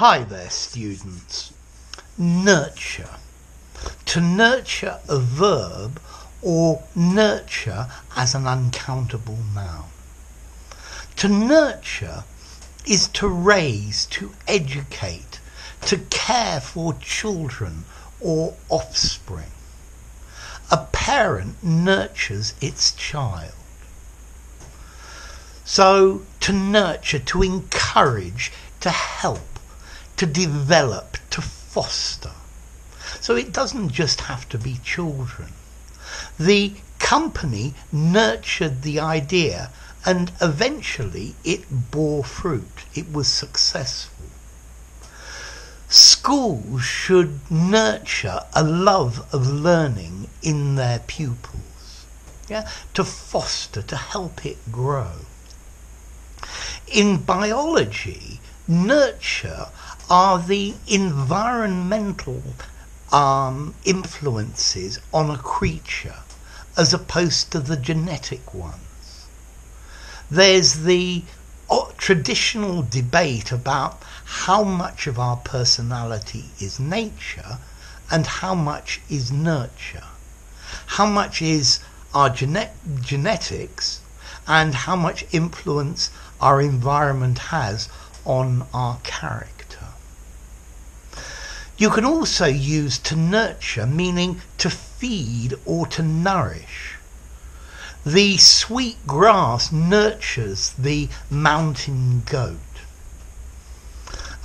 Hi there, students. Nurture. To nurture a verb or nurture as an uncountable noun. To nurture is to raise, to educate, to care for children or offspring. A parent nurtures its child. So to nurture, to encourage, to help, to develop, to foster. So it doesn't just have to be children. The company nurtured the idea and eventually it bore fruit. It was successful. Schools should nurture a love of learning in their pupils, to foster, to help it grow. In biology, nurture are the environmental influences on a creature as opposed to the genetic ones. There's the traditional debate about how much of our personality is nature and how much is nurture. How much is our genetics and how much influence our environment has on our character. You can also use to nurture, meaning to feed or to nourish. The sweet grass nurtures the mountain goat.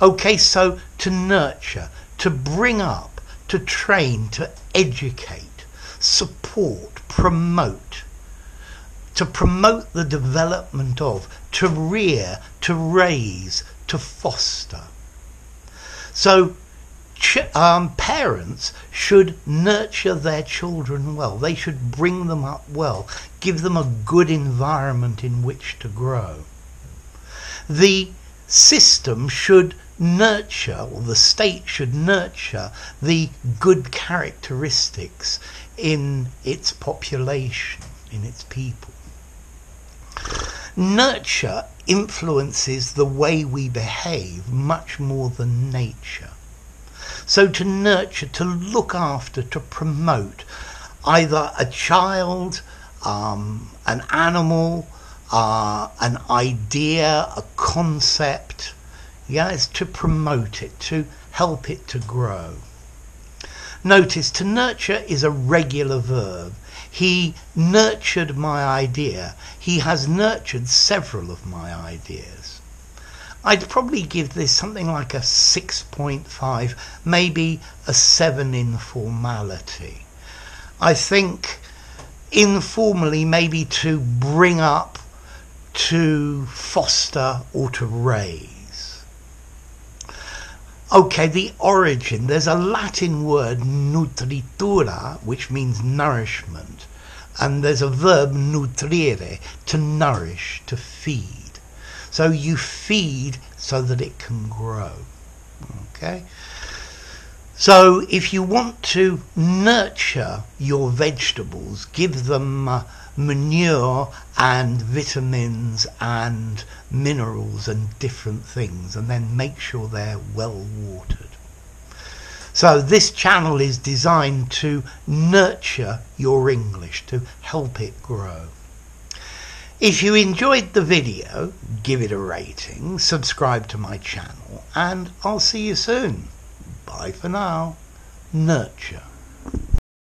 Okay, so to nurture, to bring up, to train, to educate, support, promote. To promote the development of, to rear, to raise, to foster. So parents should nurture their children well. They should bring them up well, give them a good environment in which to grow. The system should nurture, or the state should nurture, the good characteristics in its population, in its people. Nurture influences the way we behave much more than nature. So to nurture, to look after, to promote either a child, an animal, an idea, a concept, is to promote it, to help it to grow. Notice, to nurture is a regular verb. He nurtured my idea. He has nurtured several of my ideas. I'd probably give this something like a 6.5, maybe a 7 in formality. I think informally maybe to bring up, to foster or to raise. Okay, the origin. There's a Latin word, nutritura, which means nourishment. And there's a verb, nutrire, to nourish, to feed. So you feed so that it can grow. Okay? So if you want to nurture your vegetables, give them manure and vitamins and minerals and different things, and then make sure they're well watered. So this channel is designed to nurture your English, to help it grow. If you enjoyed the video, give it a rating, subscribe to my channel, and I'll see you soon. Bye for now. Nurture.